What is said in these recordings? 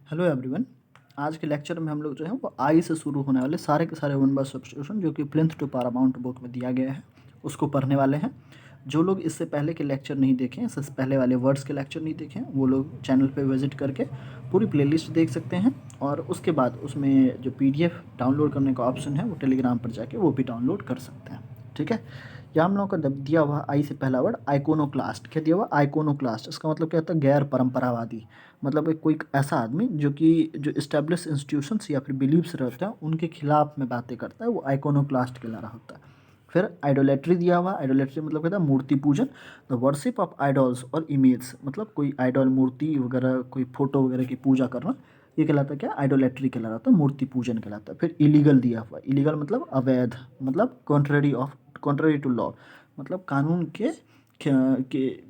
Hello everyone. आज के lecture में हम लोग जो है वो आई से शुरू होने वाले सारे के सारे वन बाय सब्स्टिट्यूशन जो कि प्लिंथ टू पारामाउंट बुक में दिया गया है उसको पढ़ने वाले हैं। जो लोग इससे पहले के लेक्चर नहीं देखे हैं, इससे पहले वाले वर्ड्स के लेक्चर नहीं देखे हैं, वो लोग चैनल पे विजिट करके पूरी प्लेलिस्ट देख सकते हैं। और उसके बाद उसमें जो पीडीएफ डाउनलोड करने का ऑप्शन है वो टेलीग्राम पर जाके वो भी डाउनलोड कर सकते हैं। ठीक है। यहाँ हम लोगों का दिया हुआ आई से पहला वर्ड आइकोनोक्लास्ट। क्या दिया हुआ? आइकोनोक्लास्ट। इसका मतलब क्या होता है? गैर परंपरावादी। मतलब एक कोई ऐसा आदमी जो इस्टेब्लिश इंस्टीट्यूशंस या फिर बिलीव्स रहते हैं उनके खिलाफ में बातें करता है, वो आइकोनोक्लास्ट कहला रहा होता है। फिर आइडोलेट्री दिया हुआ। आइडोलेट्री मतलब क्या था? मूर्ति पूजन। द वर्शिप ऑफ आइडॉल्स और इमेज, मतलब कोई आइडॉल, मूर्ति वगैरह, कोई फोटो वगैरह की पूजा करना, ये कहलाता है क्या? आइडोलेट्री कहलाता है, मूर्ति पूजन कहलाता है। फिर इलीगल दिया हुआ। इलीगल मतलब अवैध, मतलब कॉन्ट्ररी टू लॉ, मतलब कानून के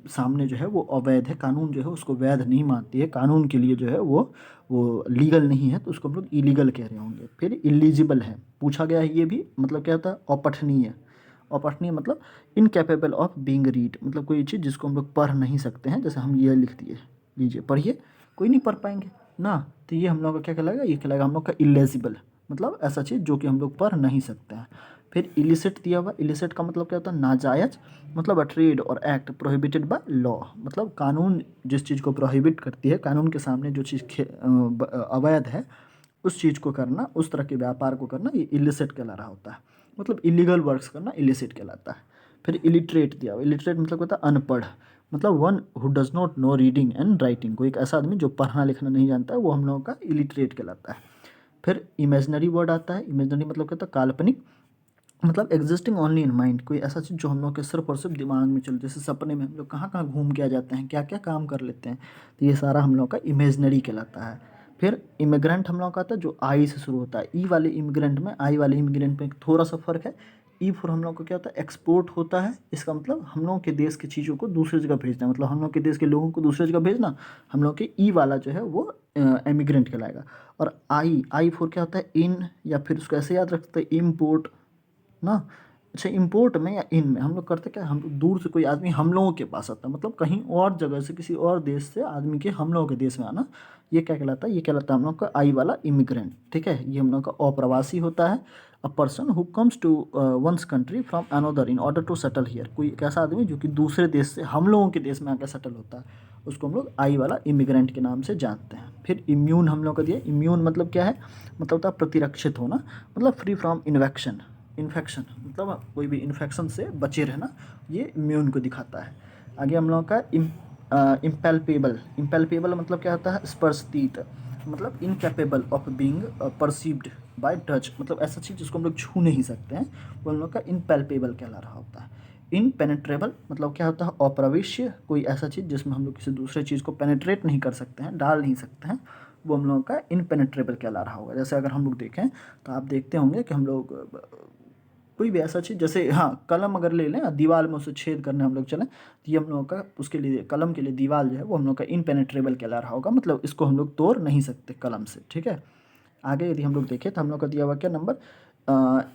सामने जो है वो अवैध है। कानून जो है उसको वैध नहीं मानती है, कानून के लिए जो है वो लीगल नहीं है, तो उसको हम लोग इलीगल कह रहे होंगे। फिर इलिजिबल है, पूछा गया है ये भी, मतलब क्या होता है? अपठनीय। अपठनीय मतलब इनकैपेबल ऑफ बीइंग रीड, मतलब कोई चीज़ जिसको हम लोग पढ़ नहीं सकते हैं। जैसे हम ये लिख दिए, लीजिए पढ़िए, कोई नहीं पढ़ पाएंगे ना, तो ये हम लोग का क्या कहलाएगा? ये कहलाएगा हम लोग का इलेजिबल, मतलब ऐसा चीज़ जो कि हम लोग पढ़ नहीं सकते हैं। फिर इलिसिट दिया हुआ। इलिसिट का मतलब क्या होता है? नाजायज, मतलब अ ट्रेड और एक्ट प्रोहिबिटेड बाय लॉ, मतलब कानून जिस चीज़ को प्रोहिबिट करती है, कानून के सामने जो चीज़ अवैध है उस चीज़ को करना, उस तरह के व्यापार को करना, ये इलिसिट कहला रहा होता है। मतलब इलीगल वर्क्स करना इलिसिट कहलाता है। फिर इलिटरेट दिया हुआ। इलिटरेट मतलब क्या होता है? अनपढ़, मतलब one who does not know reading and writing. कोई एक ऐसा आदमी जो पढ़ना लिखना नहीं जानता है, वो हम लोगों का इलिटरेट कहलाता है। फिर इमेजनरी वर्ड आता है। इमेजनरी मतलब क्या होता है? काल्पनिक, मतलब एग्जिस्टिंग ओनली इन माइंड, कोई ऐसा चीज़ जो हम लोग के सिर्फ और सिर्फ दिमाग में चल, जैसे सपने में हम लोग कहाँ कहाँ घूम के आ जाते हैं, क्या क्या काम कर लेते हैं, तो ये सारा हम लोग का इमेजनरी कहलाता है। फिर इमिग्रेंट हम लोग का आता है जो आई से शुरू होता है। ई वाले इमिग्रेंट में, आई वाले इमिग्रेंट में थोड़ा सा फर्क है। ई फॉर हम लोग को क्या होता है? एक्सपोर्ट होता है। इसका मतलब हम लोग के देश की चीज़ों को दूसरी जगह भेजना, मतलब हम लोग के देश के लोगों को दूसरी जगह भेजना। हम लोग के ई वाला जो है वो एमिग्रेंट कहलाएगा। और आई, आई फॉर क्या होता है? इन, या फिर उसको ऐसे याद रखते हैं, इम्पोर्ट ना। अच्छा, इंपोर्ट में या इन में हम लोग करते क्या? हम लोग दूर से कोई आदमी हम लोगों के पास आता है, मतलब कहीं और जगह से, किसी और देश से आदमी के हम लोगों के देश में आना, ये क्या कहलाता है? ये कहलाता है हम लोग का आई वाला इमिग्रेंट। ठीक है। ये हम लोग का अप्रवासी होता है। A person who comes to one's country from another in order to settle here, कोई एक ऐसा आदमी जो कि दूसरे देश से हम लोगों के देश में आकर सेटल होता है, उसको हम लोग आई वाला इमिग्रेंट के नाम से जानते हैं। फिर इम्यून हम लोग का दिया। इम्यून मतलब क्या है? मतलब होता है प्रतिरक्षित होना, मतलब फ्री फ्रॉम इन्फेक्शन। इन्फेक्शन मतलब कोई भी इन्फेक्शन से बचे रहना, ये इम्यून को दिखाता है। आगे हम लोगों का इम्पैल्पेबल। इम्पैल्पेबल मतलब क्या होता है? स्पर्शतीत, मतलब incapable of being perceived bye touch, मतलब ऐसा चीज़ जिसको हम लोग छू नहीं सकते हैं, वो हम लोग का इनपैल्पेबल कहला रहा होता है। इनपेनेट्रेबल मतलब क्या होता है? अप्रवेश्य, कोई ऐसा चीज़ जिसमें हम लोग किसी दूसरे चीज़ को पेनेट्रेट नहीं कर सकते हैं, डाल नहीं सकते हैं, वो हम लोगों का इनपेनेट्रेबल कहला रहा होगा। जैसे अगर हम लोग देखें तो आप देखते होंगे कि हम लोग कोई भी ऐसा चीज़, जैसे हाँ कलम अगर ले लें, दीवार में उसे छेद करने हम लोग चलें, तो ये हम लोगों का, उसके लिए कलम के लिए दीवार जो है वो हम लोग का इनपेनेट्रेबल कहला रहा होगा, मतलब इसको हम लोग तोड़ नहीं सकते कलम से। ठीक है। आगे यदि हम लोग देखें तो हम लोग का दिया हुआ क्या नंबर?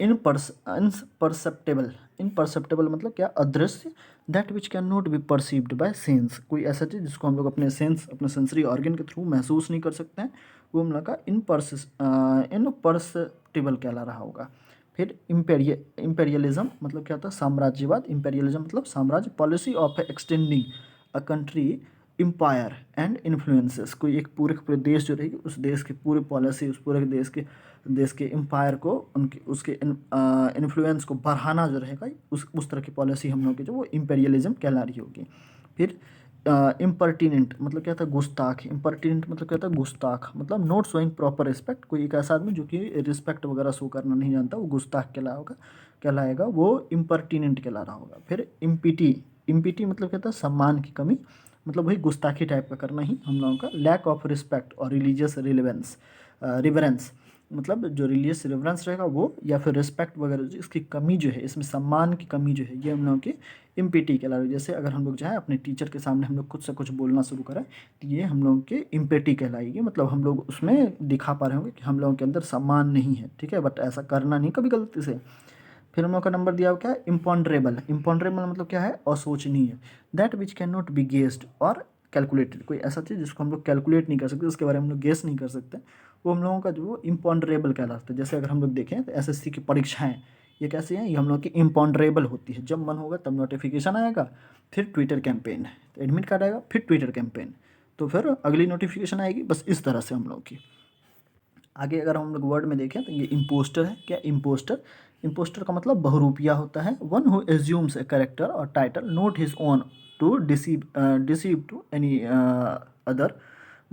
इनपरसेप्टेबल। इनपरसेप्टेबल मतलब क्या? अदृश्य। That which can not be perceived bye sense, कोई ऐसा चीज़ जिसको हम लोग अपने सेंस, अपने सेंसरी ऑर्गन के थ्रू महसूस नहीं कर सकते हैं, वो हम लोग का इनपरसेप्टेबल कहला रहा होगा। फिर इंपेरियलिज्म मतलब क्या होता है? साम्राज्यवाद। इंपेरियलिज्म मतलब साम्राज्य। Policy of extending a country empire and influences, कोई एक पूरे के पूरे देश जो रहेगी, उस देश की पूरी पॉलिसी, उस पूरे देश के एम्पायर को, उनके उसके इन्फ्लुएंस को बढ़ाना जो रहेगा, उस तरह की पॉलिसी हम लोग की जो वो इंपेरियलिज्म कहला रही होगी। फिर इम्पर्टिनेंट मतलब क्या था? गुस्ताख। इम्पर्टिनेंट मतलब क्या था? गुस्ताख, मतलब नॉट शोइंग प्रॉपर रिस्पेक्ट, कोई एक ऐसा आदमी जो कि रिस्पेक्ट वगैरह शो करना नहीं जानता, वो गुस्ताख कहलाएगा, वो इम्पर्टिनेंट कहला रहा होगा। फिर इम्पिटी। इम्पिटी मतलब क्या था? सम्मान की कमी, मतलब वही गुस्ताखी टाइप का करना ही हम लोगों का। लैक ऑफ रिस्पेक्ट और रिलीजियस रिवरेंस, मतलब जो रिलीजियस रिवरेंस रहेगा वो, या फिर रिस्पेक्ट वगैरह इसकी कमी जो है, इसमें सम्मान की कमी जो है, ये हम लोगों की इम्पिटी कहला रही है। जैसे अगर हम लोग चाहे अपने टीचर के सामने हम लोग खुद से कुछ बोलना शुरू करें, तो ये हम लोगों की इम्पिटी कहलाएगी, मतलब हम लोग उसमें दिखा पा रहे होंगे कि हम लोगों के अंदर सम्मान नहीं है। ठीक है, बट ऐसा करना नहीं कभी गलती से। फिर हम लोग का नंबर दिया हुआ क्या है? इम्पॉन्डरेबल। इम्पॉन्डरेबल मतलब क्या है? अशोचनीय। That which can not be guessed or calculated, कोई ऐसा चीज़ जिसको हम लोग कैलकुलेट नहीं कर सकते, उसके बारे में हम लोग गेस नहीं कर सकते, वो हम लोगों का जो वो इम्पॉन्डरेबल कहलाता है। जैसे अगर हम लोग देखें तो एसएससी की परीक्षाएं ये कैसी हैं, ये हम लोग की इम्पॉन्डरेबल होती है। जब मन होगा तब नोटिफिकेशन आएगा, फिर ट्विटर कैंपेन, तो एडमिट कार्ड आएगा, फिर ट्विटर कैंपेन, तो फिर अगली नोटिफिकेशन आएगी। बस इस तरह से हम लोग की। आगे अगर हम लोग वर्ड में देखें तो ये इम्पोस्टर है। क्या इम्पोस्टर? इम्पोस्टर का मतलब बहुरूपिया होता है। One who assumes a character or title not his own to deceive to any other.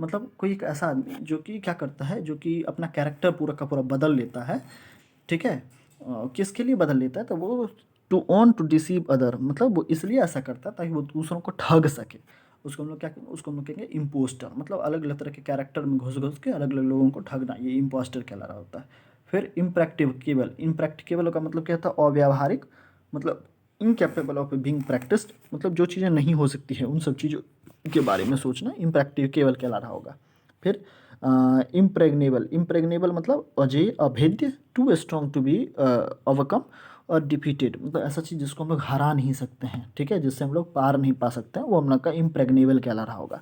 मतलब कोई एक ऐसा आदमी जो कि क्या करता है, जो कि अपना कैरेक्टर पूरा का पूरा बदल लेता है, ठीक है। किसके लिए बदल लेता है? तो वो टू डिसीव अदर, मतलब वो इसलिए ऐसा करता है ताकि वो दूसरों को ठग सके। उसको हम लोग कहेंगे इम्पोस्टर। मतलब अलग अलग तरह के कैरेक्टर में घुस घुस के अलग अलग लोगों को ठगना, ये इम्पोस्टर कहला रहा होता है। फिर इम्प्रैक्टिकेबल। इम्प्रैक्टिकेबल का मतलब क्या था? अव्यावहारिक, मतलब इनकेपेबल ऑफ बीइंग प्रैक्टिस्ड, मतलब जो चीज़ें नहीं हो सकती है उन सब चीज़ों के बारे में सोचना इम्प्रैक्टिकेबल कहला रहा होगा। फिर इम्प्रेग्नेबल। इम्प्रेग्नेबल मतलब अजेय, अभेद्य, too strong to be overcome और डिफीटेड, मतलब ऐसा चीज़ जिसको हम लोग हरा नहीं सकते हैं, ठीक है, जिससे हम लोग पार नहीं पा सकते हैं, वो हम लोग का इम्प्रेग्नेबल कहला रहा होगा।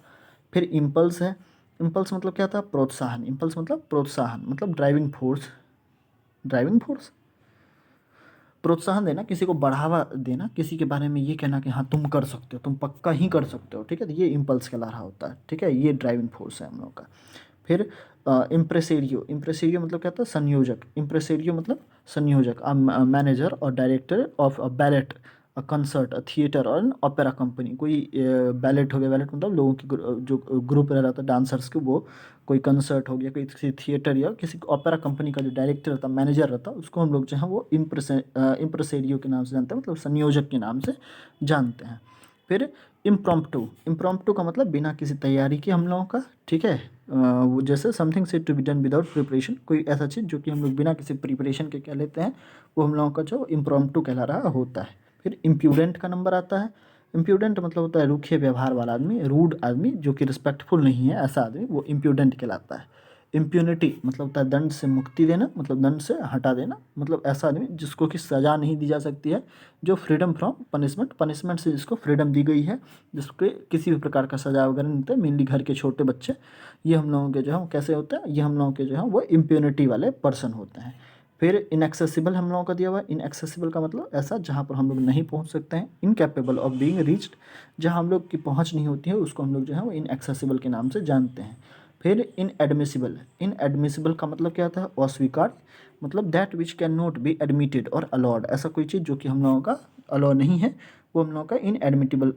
फिर इम्पल्स है। इम्पल्स मतलब क्या था? प्रोत्साहन। इम्पल्स मतलब प्रोत्साहन, मतलब ड्राइविंग फोर्स। ड्राइविंग फोर्स, प्रोत्साहन देना, किसी को बढ़ावा देना, किसी के बारे में ये कहना कि हाँ तुम कर सकते हो, तुम पक्का ही कर सकते हो, ठीक है, तो ये इम्पल्स कहला रहा होता है, ठीक है, ये ड्राइविंग फोर्स है हम लोग का। फिर इम्प्रेसेरियो। इम्प्रेसेरियो मतलब क्या था? संयोजक। इम्प्रेसेरियो मतलब संयोजक, मैनेजर और director of a ballot, a concert, a theatre और एन ओपेरा कंपनी। कोई बैलेट हो गया, बैलेट मतलब लोगों की जो ग्रुप रह रहा था डांसर्स के, वो कोई कंसर्ट हो गया, कोई किसी थिएटर या किसी ओपेरा कंपनी का जो डायरेक्टर रहता, मैनेजर रहता, उसको हम लोग जो है वो इम्प्रेसेरियो के नाम से जानते हैं, मतलब संयोजक के नाम से जानते हैं। फिर इम्प्रॉम्प्टू। इम्प्रॉम्प्टू का मतलब बिना किसी तैयारी के हम लोगों का, ठीक है, वो जैसे something said to be done without preparation, कोई ऐसा चीज़ जो कि हम लोग बिना किसी प्रिपरेशन के कह लेते हैं, वो हम लोगों का जो इम्प्रॉम्प्टू कहला रहा होता है। फिर इम्प्यूडेंट का नंबर आता है। इम्प्यूडेंट मतलब होता है रूखे व्यवहार वाला आदमी, रूड आदमी, जो कि रिस्पेक्टफुल नहीं है, ऐसा आदमी वो इम्प्यूडेंट कहलाता है। इम्प्यूनिटी मतलब होता है दंड से मुक्ति देना, मतलब दंड से हटा देना, मतलब ऐसा आदमी जिसको कि सज़ा नहीं दी जा सकती है, जो फ्रीडम फ्रॉम पनिशमेंट, पनिशमेंट से जिसको फ्रीडम दी गई है, जिसके किसी भी प्रकार का सज़ा वगैरह नहीं होता, मेनली घर के छोटे बच्चे, ये हम लोगों के जो है वो कैसे होते हैं, ये हम लोगों के जो है वो इम्प्यूनिटी वाले पर्सन होते हैं। फिर इनएक्सेसिबल हम लोगों का दिया हुआ है। इनएक्सेसिबल का मतलब ऐसा जहाँ पर हम लोग नहीं पहुँच सकते हैं। इनकैपेबल ऑफ बीइंग रीच्ड, जहाँ हम लोग की पहुँच नहीं होती है, उसको हम लोग जो है वो इनएक्सेसिबल के नाम से जानते हैं। फिर इनएडमिसिबल। इनएडमिसिबल का मतलब क्या होता है? अस्वीकार, मतलब that which can not be admitted और अलाउड, ऐसा कोई चीज़ जो कि हम लोगों का अलाउ नहीं है, वो हम लोगों का इनएडमिटेबल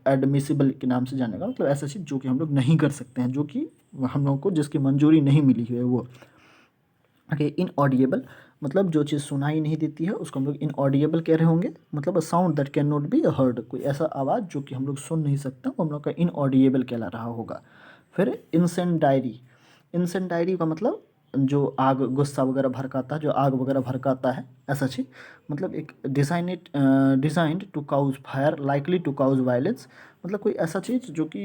एडमिसिबल के नाम से जानेगा, मतलब ऐसा चीज़ जो कि हम लोग नहीं कर सकते हैं, जो कि हम लोगों को जिसकी मंजूरी नहीं मिली हुई है वो। ओके, इनऑडिएबल मतलब जो चीज़ सुनाई नहीं देती है उसको हम लोग इनऑडिएबल कह रहे होंगे, मतलब a sound that can not be heard, कोई ऐसा आवाज़ जो कि हम लोग सुन नहीं सकते, वो हम लोग का इनऑडिएबल कहला रहा होगा। फिर इंसेंडायरी। इंसेंडायरी का मतलब जो आग, गुस्सा वगैरह भड़काता है, जो आग वगैरह भड़काता है, ऐसा चीज़, मतलब एक designed to cause fire likely to cause violence, मतलब कोई ऐसा चीज़ जो कि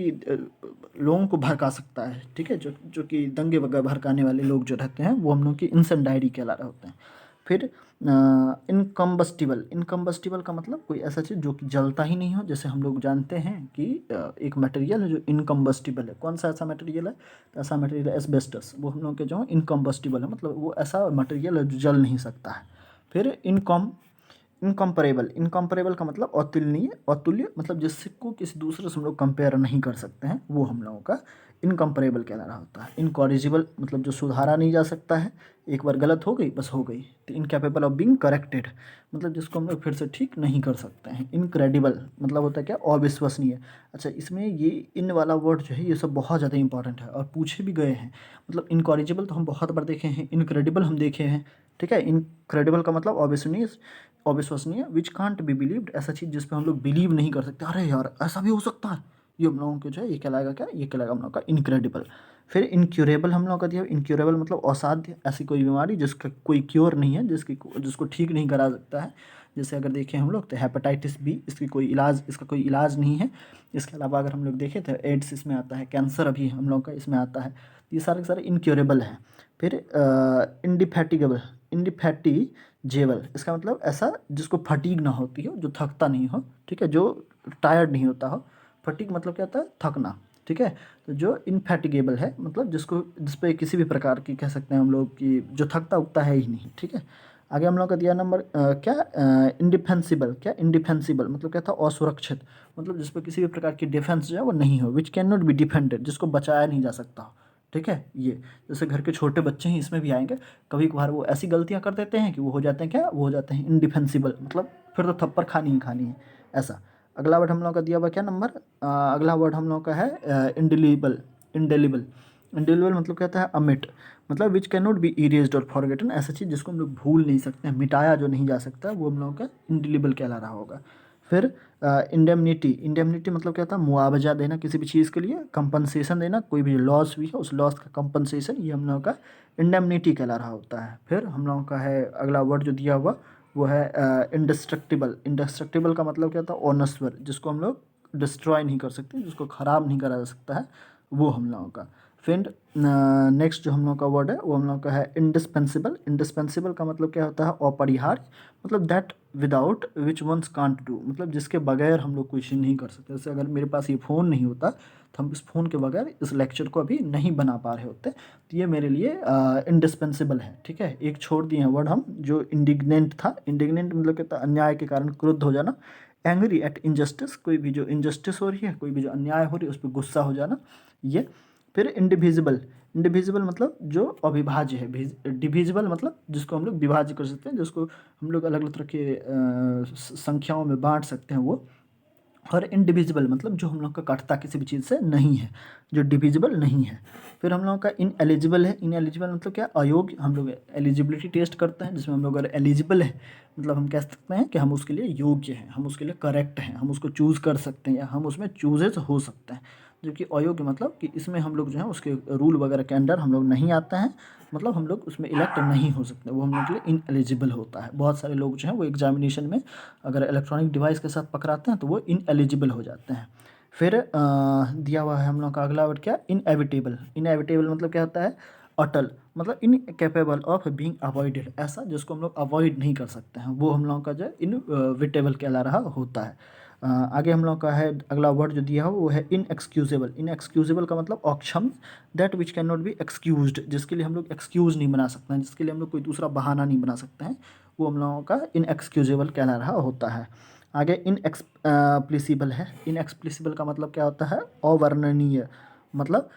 लोगों को भड़का सकता है, ठीक है, जो कि दंगे वगैरह भड़काने वाले लोग जो रहते हैं वो हम लोग की इंसेंडायरी कहला रहे होते हैं। फिर इनकम्बस्टिबल। इनकम्बस्टिबल का मतलब कोई ऐसा चीज़ जो कि जलता ही नहीं हो, जैसे हम लोग जानते हैं कि एक मटेरियल है जो इनकम्बस्टिबल है। कौन सा ऐसा मटेरियल है? तो ऐसा मटेरियल है एस्बेस्टस, वो हम लोग के जो इनकम्बस्टिबल है, मतलब वो ऐसा मटेरियल है जो जल नहीं सकता है। फिर इनकम्परेबल। इनकम्परेबल का मतलब अतुलनीय, अतुल्य, मतलब जिसको किसी दूसरे से हम लोग कंपेयर नहीं कर सकते हैं, वो हम लोगों का इनकम्परेबल कहला रहा होता है। इनकॉरिजिबल मतलब जो सुधारा नहीं जा सकता है, एक बार गलत हो गई बस हो गई। तो इनकैपेबल ऑफ बीइंग करेक्टेड, मतलब जिसको हम लोग फिर से ठीक नहीं कर सकते हैं। इनक्रेडिबल मतलब होता है क्या? अविश्वसनीय। अच्छा, इसमें ये इन वाला वर्ड जो है ये सब बहुत ज़्यादा इंपॉर्टेंट है और पूछे भी गए हैं। मतलब इनकॉरिजिबल तो हम बहुत बार देखे हैं, इनक्रेडिबल हम देखे हैं, ठीक है। इनक्रेडिबल का मतलब अविश्वसनीय, अविश्वसनीय, विच कांट बी बिलीव्ड, ऐसा चीज़ जिस पे हम लोग बिलीव नहीं कर सकते, अरे यार ऐसा भी हो सकता है, ये हम लोगों के जो है ये कहलाएगा क्या? ये कहलाएगा हम लोग का इनक्रेडिबल। फिर इनक्यूरेबल हम लोग का दिया, इनक्यूरेबल मतलब असाध्य, ऐसी कोई बीमारी जिसका कोई क्योर नहीं है, जिसको ठीक नहीं करा सकता है। जैसे अगर देखें हम लोग तो हेपेटाइटिस बी, इसका कोई इलाज नहीं है। इसके अलावा अगर हम लोग देखें तो एड्स इसमें आता है, कैंसर अभी हम लोग का इसमें आता है, ये सारे के सारे इनक्यूरेबल हैं। फिर इंडिफैटिगेबल, इंडिफैटिजेबल, इसका मतलब ऐसा जिसको फटीग ना होती हो, जो थकता नहीं हो, ठीक है, जो टायर्ड नहीं होता हो। फटीग मतलब क्या होता है, थकना, ठीक है। तो जो इनफैटिगेबल है मतलब जिस पे किसी भी प्रकार की कह सकते हैं हम लोग कि जो थकता उगता है ही नहीं, ठीक है। आगे हम लोग का दिया नंबर क्या, इंडिफेंसिबल। क्या इंडिफेंसिबल मतलब क्या था, असुरक्षित, मतलब जिस पर किसी भी प्रकार की डिफेंस जो है वो नहीं हो, विच कैन नॉट बी डिफेंडेड, जिसको बचाया नहीं जा सकता हो, ठीक है। ये जैसे घर के छोटे बच्चे हैं इसमें भी आएंगे, कभी कभार वो ऐसी गलतियां कर देते हैं कि वो हो जाते हैं क्या, वो हो जाते हैं इंडिफेंसिबल, मतलब फिर तो थप्पड़ खानी ही खानी है, ऐसा। अगला वर्ड हम लोग का दिया हुआ क्या नंबर, अगला वर्ड हम लोग का है इंडिलीबल। इंडेलिबल, इंडेलिबल मतलब कहता है अमिट, मतलब विच कैन नॉट बी इरेज्ड और फॉरगेटन, ऐसा चीज़ जिसको हम लोग भूल नहीं सकते हैं, मिटाया जो नहीं जा सकता, वो हम लोगों का इंडेलिबल कहला रहा होगा। फिर इंडेमनिटी, इंडेमनिटी मतलब क्या था, मुआवजा देना किसी भी चीज़ के लिए, कंपनसेशन देना, कोई भी लॉस हुई है उस लॉस का कंपनसेशन, ये हम लोगों का इंडेमनिटी कहला रहा होता है। फिर हम लोगों का है अगला वर्ड जो दिया हुआ वो है इंडेस्ट्रक्टिबल। इंडेस्ट्रक्टिबल का मतलब क्या था, ऑनस्वर, जिसको हम लोग डिस्ट्रॉय नहीं कर सकते, जिसको ख़राब नहीं करा जा सकता है, वो हम लोगों का। फिर नेक्स्ट जो हम लोग का वर्ड है वो हम लोग का है इंडिस्पेंसिबल। इंडिस्पेंसिबल का मतलब क्या होता है, अपरिहार्य, मतलब that without which one can't do, मतलब जिसके बगैर हम लोग कुछ नहीं कर सकते। जैसे अगर मेरे पास ये फ़ोन नहीं होता तो हम इस फ़ोन के बगैर इस लेक्चर को अभी नहीं बना पा रहे होते, तो ये मेरे लिए इंडिस्पेंसिबल है, ठीक है। एक छोड़ दिए हैं वर्ड हम, जो इंडिग्नेंट था। इंडिग्नेंट मतलब कहता है अन्याय के कारण क्रुद्ध हो जाना, एंग्री एट इनजस्टिस, कोई भी जो इनजस्टिस हो रही है, कोई भी जो अन्याय हो रही है उस पर गुस्सा हो जाना, ये। फिर इंडिविजिबल, इंडिविजिबल मतलब जो अविभाज्य है, डिविजिबल मतलब जिसको हम लोग विभाज्य कर सकते हैं, जिसको हम लोग अलग अलग तरह के संख्याओं में बांट सकते हैं, वो। और इनडिविजिबल मतलब जो हम लोग का कटता किसी भी चीज़ से नहीं है, जो डिविजिबल नहीं है। फिर हम लोग का इन एलिजिबल है। इन एलिजिबल मतलब क्या, अयोग्य। हम लोग एलिजिबिलिटी टेस्ट करते हैं जिसमें हम लोग अगर एलिजिबल है मतलब हम कह सकते हैं कि हम उसके लिए योग्य हैं, हम उसके लिए करेक्ट हैं, हम उसको चूज़ कर सकते हैं या हम उसमें चूजेज हो सकते हैं। जबकि अयोग्य मतलब कि इसमें हम लोग जो है उसके रूल वगैरह के अंडर हम लोग नहीं आते हैं, मतलब हम लोग उसमें इलेक्ट नहीं हो सकते, वो हम लोग के लिए इनएलिजिबल होता है। बहुत सारे लोग जो हैं वो एग्जामिनेशन में अगर इलेक्ट्रॉनिक डिवाइस के साथ पकड़ाते हैं तो वो इनएलिजिबल हो जाते हैं। फिर दिया हुआ है हम लोग का अगला वर्ड क्या, इनएविटेबल। इनएविटेबल मतलब क्या होता है, अटल, मतलब इनकेपेबल ऑफ बीइंग अवॉइडेड, ऐसा जिसको हम लोग अवॉइड नहीं कर सकते हैं, वो हम लोग का जो इनविटेबल कहला रहा होता है। आगे हम लोग का है अगला वर्ड जो दिया हो वो है इनएक्सक्यूजेबल। इनएक्सक्यूजेबल का मतलब अक्षम, that which can not B excused, जिसके लिए हम लोग एक्सक्यूज़ नहीं बना सकते हैं, जिसके लिए हम लोग कोई दूसरा बहाना नहीं बना सकते हैं, वो हम लोगों का इनएक्सक्यूजेबल कहला रहा होता है। आगे इनएक्सप्लिसिबल है। इनएक्सप्लिसिबल का मतलब क्या होता है, अवर्णनीय, मतलब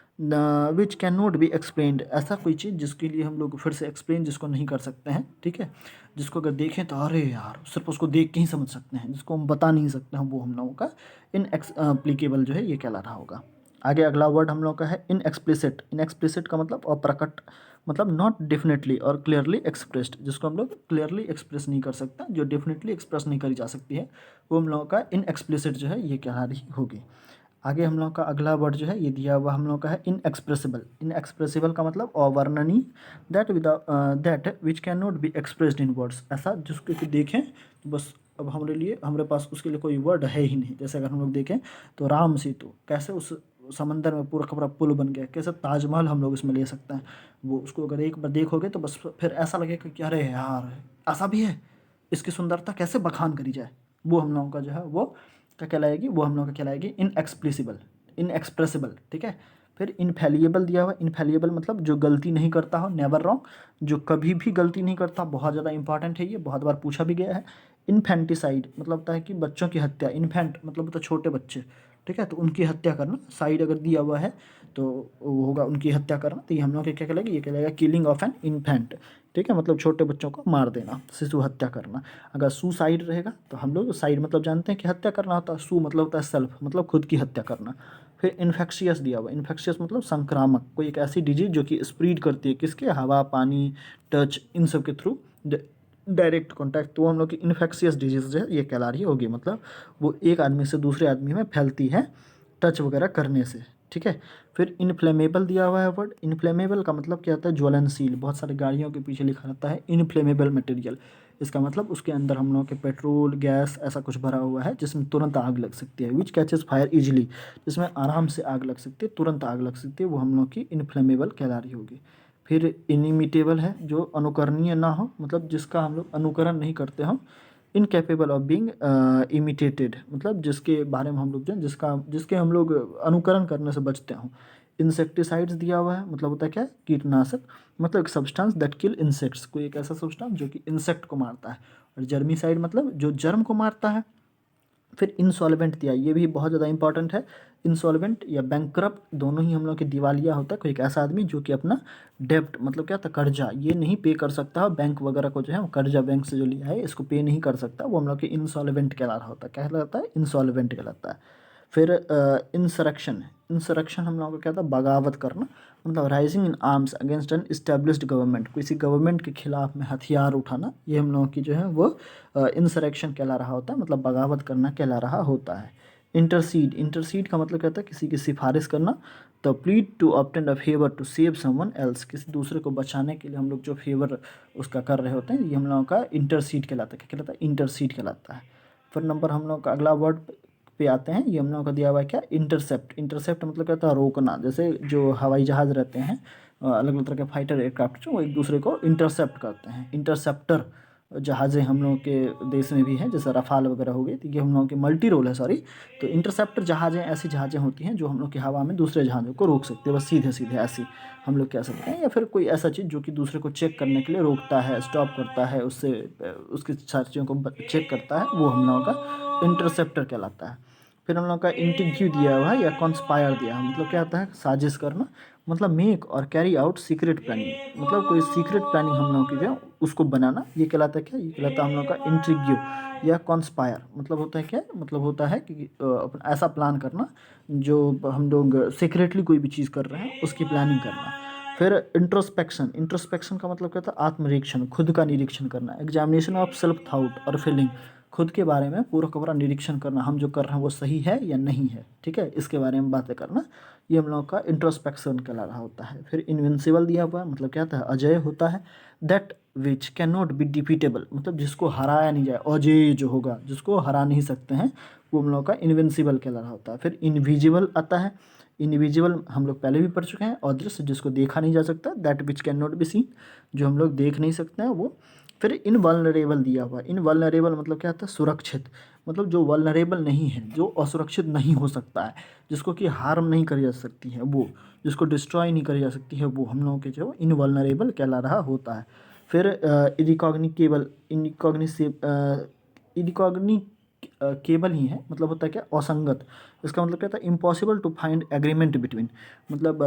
विच कैन नॉट बी एक्सप्लेन्ड, ऐसा कोई चीज़ जिसके लिए हम लोग फिर से एक्सप्लेन जिसको नहीं कर सकते हैं, ठीक है। जिसको अगर देखें तो अरे यार सिर्फ उसको देख के ही समझ सकते हैं, जिसको हम बता नहीं सकते हैं, वो हम लोगों का इनएक्सप्लिकेबल जो है ये कहला रहा होगा। आगे अगला वर्ड हम लोग का है इनएक्सप्लिसिट। इनएक्सप्लिसिट का मतलब अप्रकट, मतलब नॉट डेफिनेटली और क्लियरली एक्सप्रेस्ड, जिसको हम लोग क्लियरली एक्सप्रेस नहीं कर सकते, जो डेफिनेटली एक्सप्रेस नहीं करी जा सकती है, वो हम लोगों का इनएक्सप्लिसिट जो है ये कह रही होगी। आगे हम लोग का अगला वर्ड जो है ये दिया हुआ हम लोग का है इनएक्सप्रेसिबल। इनएक्सप्रेसिबल का मतलब अवर्णनीय, that that which can not be expressed in words, ऐसा जिसको कि देखें तो बस अब हमारे लिए हमारे पास उसके लिए कोई वर्ड है ही नहीं। जैसे अगर हम लोग देखें तो राम सेतु कैसे उस समंदर में पूरा का पूरा पुल बन गया, कैसे ताजमहल हम लोग इसमें ले सकते हैं, वो उसको अगर एक बार देखोगे तो बस फिर ऐसा लगेगा कि अरे यार ऐसा भी है, इसकी सुंदरता कैसे बखान करी जाए, वो हम लोगों का जो है वो क्या कहलाएगी, वो हम लोगों का कहलाएगी इनएक्सप्लिसिबल, इनएक्सप्रेसिबल, ठीक है। फिर इनफैलिएबल दिया हुआ, इनफैलिएबल मतलब जो गलती नहीं करता हो, नेवर रॉन्ग, जो कभी भी गलती नहीं करता, बहुत ज़्यादा इंपॉर्टेंट है, ये बहुत बार पूछा भी गया है। इनफेंटिसाइड मतलब होता है कि बच्चों की हत्या, इन्फेंट मतलब होता है छोटे बच्चे, ठीक है, तो उनकी हत्या करना, साइड अगर दिया हुआ है तो वो होगा उनकी हत्या करना, तो ये हम लोग क्या कहलाएगी, ये कहलाएगा किलिंग ऑफ एन इन्फेंट, ठीक है, मतलब छोटे बच्चों को मार देना, शिशु हत्या करना। अगर सुसाइड रहेगा तो हम लोग साइड मतलब जानते हैं कि हत्या करना होता है, सु मतलब होता है सेल्फ, मतलब खुद की हत्या करना। फिर इन्फेक्शियस दिया हुआ, इन्फेक्शियस मतलब संक्रामक, कोई एक ऐसी डिजीज जो कि स्प्रीड करती है किसके, हवा, पानी, टच, इन सब के थ्रू, डायरेक्ट कॉन्टैक्ट, तो हम लोग की इन्फेक्शियस डिजीज जो है ये कहला रही होगी, मतलब वो एक आदमी से दूसरे आदमी में फैलती है टच वगैरह करने से, ठीक है। फिर इनफ्लेमेबल दिया हुआ है वर्ड, इनफ्लेमेबल का मतलब क्या होता है, ज्वलनशील, बहुत सारे गाड़ियों के पीछे लिखा रहता है इनफ्लेमेबल मटेरियल, इसका मतलब उसके अंदर हम लोग के पेट्रोल, गैस ऐसा कुछ भरा हुआ है जिसमें तुरंत आग लग सकती है, विच कैचेस फायर इजिली, जिसमें आराम से आग लग सकती है, तुरंत आग लग सकती है, वो हम लोग की इनफ्लेमेबल कहला रही होगी। फिर इनिमिटेबल है, जो अनुकरणीय ना हो, मतलब जिसका हम लोग अनुकरण नहीं करते हों, इनकेपेबल ऑफ बीइंग इमिटेटेड, मतलब जिसके बारे में हम लोग जो है जिसके हम लोग अनुकरण करने से बचते हों। इंसेक्टिसाइड्स दिया हुआ है, मतलब होता है क्या, कीटनाशक, मतलब एक सब्सटेंस दैट किल इंसेक्ट्स, कोई एक ऐसा सब्सटेंस जो कि इंसेक्ट को मारता है। और जर्मीसाइड मतलब जो जर्म को मारता है। फिर इंसॉल्वेंट दिया, ये भी बहुत ज़्यादा इंपॉर्टेंट है। इंसॉल्वेंट या बैंकरप्ट दोनों ही हम लोग के दिवालिया होता है, कोई एक ऐसा आदमी जो कि अपना डेब्ट, मतलब क्या था, कर्जा, ये नहीं पे कर सकता, बैंक वगैरह को जो है वो कर्जा बैंक से जो लिया है इसको पे नहीं कर सकता, वो हम लोग के इंसॉल्वेंट कहला रहा होता है। क्या कहलाता है? इंसॉल्वेंट कहलाता है। फिर इंसरेक्शन, इंसरेक्शन हम लोगों को क्या था, बगावत करना, मतलब rising in arms against an established government, किसी गवर्नमेंट के खिलाफ में हथियार उठाना, ये हम लोगों की जो है वो इंसरेक्शन कहला रहा होता है, मतलब बगावत करना कहला रहा होता है। इंटरसीड, इंटरसीड का मतलब कहता है किसी की सिफारिश करना। तो plead to obtain a favour to save someone else, किसी दूसरे को बचाने के लिए हम लोग जो फेवर उसका कर रहे होते हैं, ये हम लोगों का इंटरसीड कहलाता है। क्या कहलाता है? इंटरसीड कहलाता है। फिर नंबर हम लोग का अगला वर्ड पे आते हैं, ये हम लोगों का दिया हुआ है क्या, इंटरसेप्ट। इंटरसेप्ट मतलब कहता है रोकना, जैसे जो हवाई जहाज़ रहते हैं, अलग अलग तरह के फाइटर एयरक्राफ्ट जो वो एक दूसरे को इंटरसेप्ट करते हैं। इंटरसेप्टर जहाज़ें हम लोगों के देश में भी हैं, जैसे रफ़ाल वगैरह हो गई, तो ये हम लोगों की मल्टी रोल है, सॉरी। तो इंटरसेप्टर जहाज़ें ऐसी जहाज़ें होती हैं जो हम लोग की हवा में दूसरे जहाज़ों को रोक सकते हैं, बस सीधे सीधे ऐसी हम लोग कह सकते हैं। या फिर कोई ऐसा चीज़ जो कि दूसरे को चेक करने के लिए रोकता है, स्टॉप करता है, उससे उसकी सारी चीज़ों को चेक करता है, वो हम लोगों का इंटरसेप्टर कहलाता है। फिर हम लोग का इंटिग्यू दिया हुआ है या कॉन्स्पायर दिया है, मतलब क्या होता है, साजिश करना, मतलब मेक और कैरी आउट सीक्रेट प्लानिंग, मतलब कोई सीक्रेट प्लानिंग हम लोग की जो है उसको बनाना, ये कहलाता है क्या, ये कहलाता है हम लोग का इंट्रिग्यू या कॉन्स्पायर। मतलब होता है क्या, मतलब होता है कि ऐसा प्लान करना जो हम लोग सीक्रेटली कोई भी चीज़ कर रहे हैं उसकी प्लानिंग करना। फिर इंट्रोस्पेक्शन, इंट्रोस्पेक्शन का मतलब क्या होता है, आत्मनिरीक्षण, खुद का निरीक्षण करना। एग्जामिनेशन ऑफ सेल्फ थाउट और फीलिंग, खुद के बारे में पूरा का पूरा निरीक्षण करना, हम जो कर रहे हैं वो सही है या नहीं है, ठीक है, इसके बारे में बातें करना, ये हम लोग का इंट्रोस्पेक्शन कहला रहा होता है। फिर इनविंसिबल दिया हुआ है, मतलब क्या होता है, अजय होता है। That which can not be defeatable, मतलब जिसको हराया नहीं जाए, अजय जो होगा, जिसको हरा नहीं सकते हैं, वो हम लोग का इनविंसिबल कहला रहा होता है। फिर इनविजिबल आता है, इनविजिबल हम लोग पहले भी पढ़ चुके हैं, अदृश्य, जिसको देखा नहीं जा सकता। That which can not be seen, जो हम लोग देख नहीं सकते हैं वो। फिर इनवल्नरेबल दिया हुआ है, इनवल्नरेबल मतलब क्या होता है, सुरक्षित, मतलब जो वल्नरेबल नहीं है, जो असुरक्षित नहीं हो सकता है, जिसको कि हार्म नहीं करी जा सकती है वो, जिसको डिस्ट्रॉय नहीं करी जा सकती है वो, हम लोगों के जो इनवल्नरेबल कहला रहा होता है। फिर इरिकॉग्निकेबल, इरिकॉग्नी केबल ही है, मतलब होता है क्या, असंगत। इसका मतलब क्या था, impossible to find agreement between, मतलब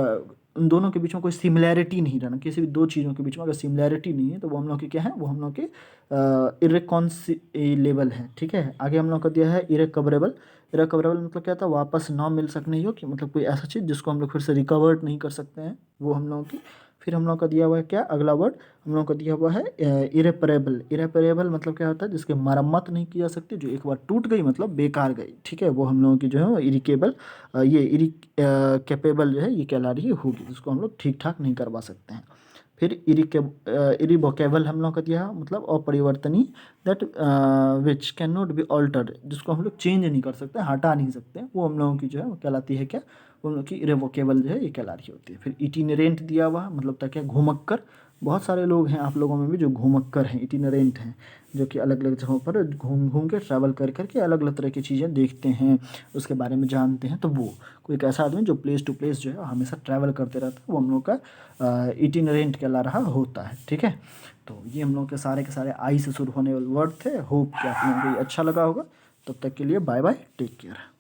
उन दोनों के बीच में कोई सिमिलैरिटी नहीं रहना, किसी भी दो चीज़ों के बीच में अगर सिमिलैरिटी नहीं है तो वो हम लोग के क्या है, वो हम लोग के इरेकॉन्सिलेबल है, ठीक है। आगे हम लोग का दिया है इरेकवरेबल, इरेकवरेबल मतलब क्या था, वापस ना मिल सकने योग्य, मतलब कोई ऐसा चीज़ जिसको हम लोग फिर से रिकवर्ड नहीं कर सकते हैं, वो हम लोगों की। फिर हम लोग का दिया हुआ है क्या, अगला वर्ड हम लोग का दिया हुआ है इरेपरेबल। इरेपरेबल मतलब क्या होता है, जिसकी मरम्मत नहीं की जा सकती, जो एक बार टूट गई मतलब बेकार गई, ठीक है, वो हम लोगों की जो है इरिकेबल, ये कैपेबल जो है ये कहला रही होगी, जिसको हम लोग ठीक ठाक नहीं करवा सकते हैं। फिर इरिवोकेबल हम लोग का दिया है, मतलब अपरिवर्तनीय। That which can not be altered, जिसको हम लोग चेंज नहीं कर सकते, हटा नहीं सकते, वो हम लोगों की जो है वो कहलाती है क्या, वो हम लोग की इरेवोकेबल जो है ये कहला रही होती है। फिर इटिनरेंट दिया हुआ है, मतलब ताकि घुमक्कर, बहुत सारे लोग हैं आप लोगों में भी जो घुमक्कर हैं, इटिनरेंट हैं, जो कि अलग अलग जगहों पर घूम घूम के ट्रैवल कर करके अलग अलग तरह की चीज़ें देखते हैं, उसके बारे में जानते हैं, तो वो कोई एक ऐसा आदमी जो प्लेस टू प्लेस जो है हमेशा ट्रैवल करते रहता है, वो हम लोग का इटिनरेंट कहला रहा होता है, ठीक है। तो ये हम लोग के सारे आई से शुरू होने वाले वर्ड थे। होप कि आप लोगों को ये अच्छा लगा होगा। तब तक के लिए बाय बाय, टेक केयर।